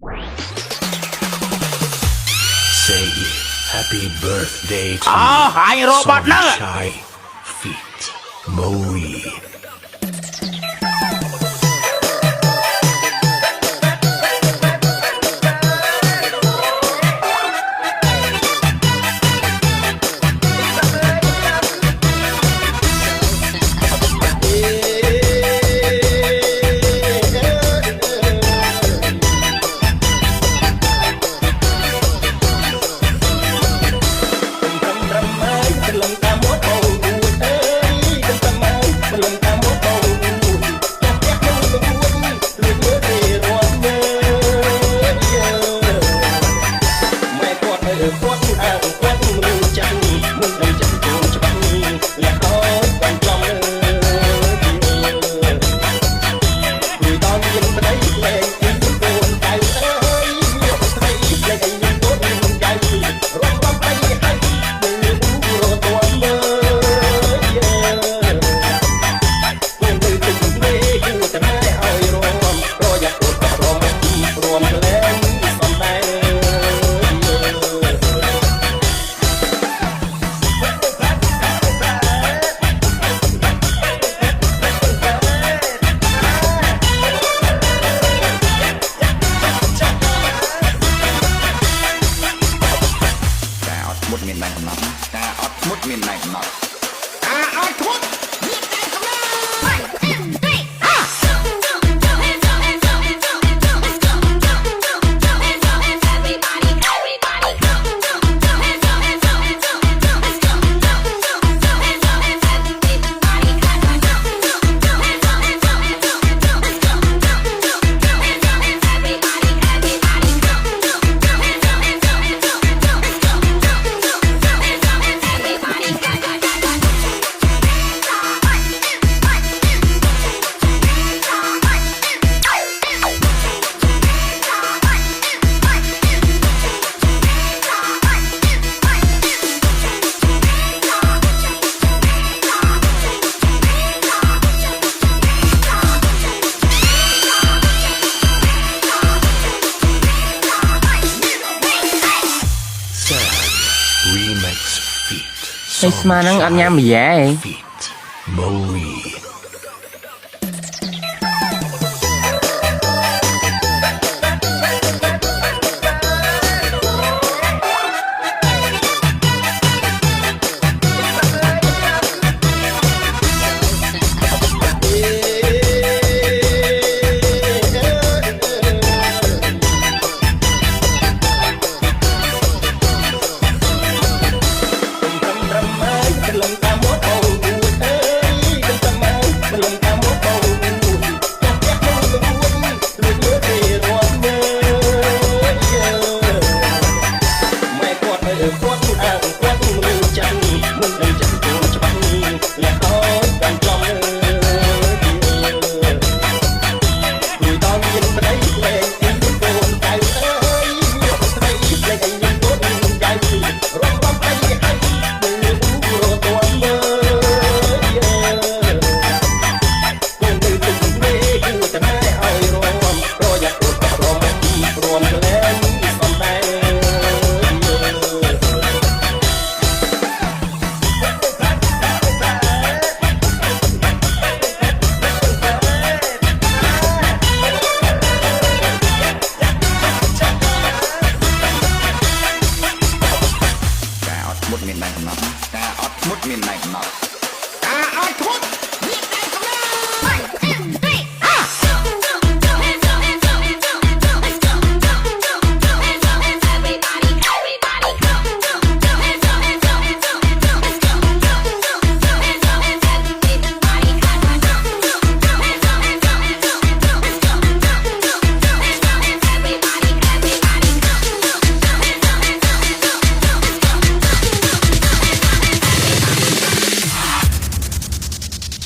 Say happy birthday to หายโรบอทนั่ง Sunshine Feet Marie ไอ้สมานั่งอันยามแย่ Feet Marie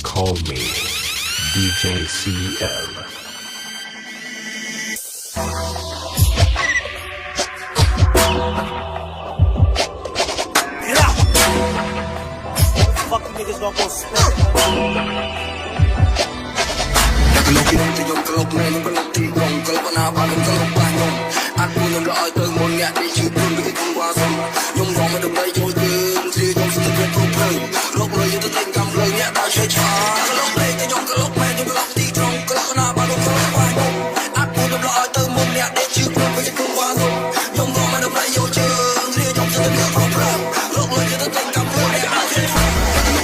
Call me DJCL. Fuck you niggas gonna go split. Lo que yo creo que me lo perdí, con que lo van a pagar, que lo van a អាចគួរខ្ញុំរកឲ្យទៅមុនអ្នកដែលជឿព្រមពីគុំវ៉ាសុំខ្ញុំរងមកដើម្បីជួយយើងជ្រាបខ្ញុំស្ទើរគ្រប់ព្រឹងរកលុយទៅទិញកំភ្លើងអ្នកដែលឆ្លេឆាកន្លងលេងទៅខ្ញុំកន្លងមែនខ្ញុំកន្លងទីក្រុងកន្លងណាបានខ្ញុំខ្លាំងខ្លាំងអាចគួរខ្ញុំរកឲ្យទៅមុនអ្នកដែលជឿព្រមពីគុំវ៉ាសុំខ្ញុំរងមកដើម្បីជួយយើងជ្រាបខ្ញុំស្ទើរគ្រប់ព្រឹងរកលុយទៅទិញកំភ្លើងអ្នកដែលឆ្លេឆា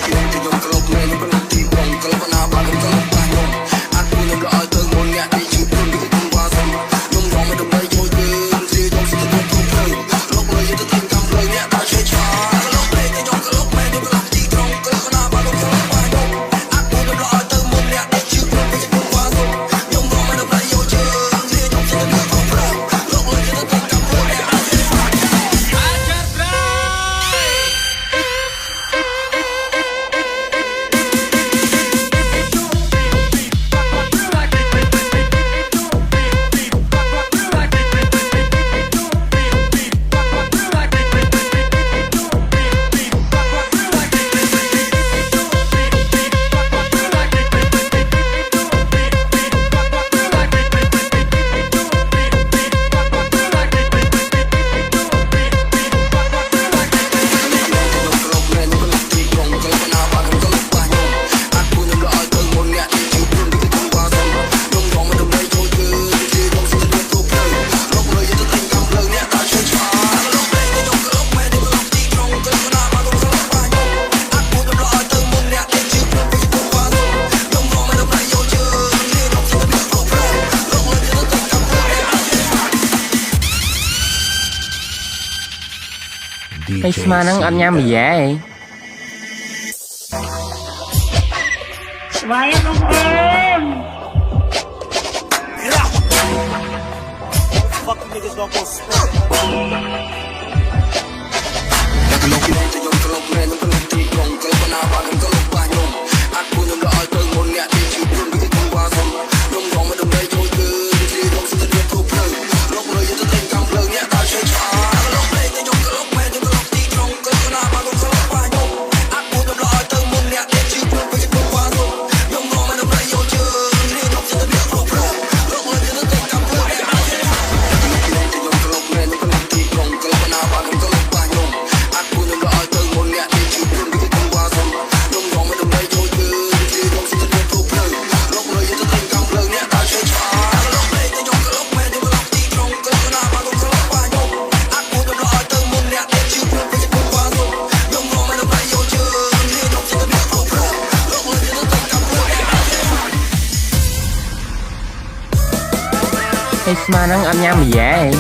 ខ្ញុំកន្លងមែនខ្ញុំកន្លងទីក្រុងកន្លងណាបានខ្ញុំខ្លាំងខ្លាំងអាចគួរខ្ញុំរកឲ្យទៅមុនអ្នកដែលជឿព្រមពីគុំវ៉ាសុំខ្ញុំរងមកដើម្បីជួយយើងជ្រាបខ្ញុំស្ទើរគ្រប់ព្រឹងរកលុយទៅទិញកំភ្លើងអ្នកដែលឆ្លេឆាកន្លងលេងទៅខ្ញុំកន្លងមែនខ្ញុំកន្លងទីក្រុងកន្លងណាបានខ្ញុំខ្លាំងខ្លាំងអាចគួរខ្ញុំរកឲ្យទៅមុនអ្នកដែលជឿព្រមពីគុំវ៉ាសុំខ្ញុំរងមកដើម្បីជួយយើងជ្រាបខ្ញុំស្ទើរគ្រប់ព្រឹងរកលុយទៅទិញកំភ្លើងអ្នកដែលឆ្លេឆា Mấy DJ mà nắng ăn nhám mì dẻ Vaya con em. Fuck niggas don't go split. កន្លងលេងទៅខ្ញុំកន្លងមែនខ្ញុំកន្លងទីក្រុងកន្លងណាបានខ្ញុំកន្លងបាញខ្ញុំអាចគួរខ្ញុំរកឲ្យទៅមុនអ្នកដែលជឿព្រមពីគុំវ៉ាសុំខ្ញុំរងមកដើម្បីជួយយើងជ្រាបខ្ញុំស្ទើរគ្រប់ព្រឹងរកលុយទៅទិញកំភ្លើងអ្នកដែលឆ្លេឆាកន្លងលេងទៅខ្ញុំកន្លងមែនខ្ញុំកន្លងទីក្រុងកន្លងណាបានខ្ញុំកន្លងបាញខ្ញុំអាចគួរខ្ញុំរកឲ្យទៅមុនអ្នកដែលជឿព្រមពីគុំវ៉ាសុំខ្ញុំរងមកដើម្បីជួយយើងជ្រាបខ្ញុំស្ទើរគ្រប់ព្រឹងរកលុយទៅទិញកំភ្លើងអ្នកដែលឆ្លេឆាលេងទៅខ្ញុំកន្លងមែនខ្ញុំកន្លងទីក្រុងកន្លងណាបានខ្ញុំកន្លងបាញខ្ញុំអាចគួរខ្ញុំរកឲ្យទៅមុនអ្នកដែលជឿព្រមពីគុំវ៉ាសុំខ្ញុំរងមកដើម្បីជួយយើងជ្រាបខ្ញុំស្ទើរគ្រប់ព្រឹងរកលុយទៅទិញកំភ្លើងអ្នកដែលឆ្លេឆាកន្លងលេងទៅខ្ញុំកន្លងមែនខ្ញុំកន្លងទីក្រុងកន្លងណាបានខ្ញុំកន្លងបាញខ្ញុំអាចគួរខ្ញុំរកឲ្យទៅមុនអ្នកដែលជឿព្រមពីគុំវ៉ាសុំខ្ញុំរងមកដើម្បីជួយយើងជ្រាបខ្ញុំស្ទើរគ្រប់ព្រឹងរកលុយទៅទិញកំភ្លើងអ្នកដែលឆ្លេឆា Mấy mà nắng ăn nhám mì dẻ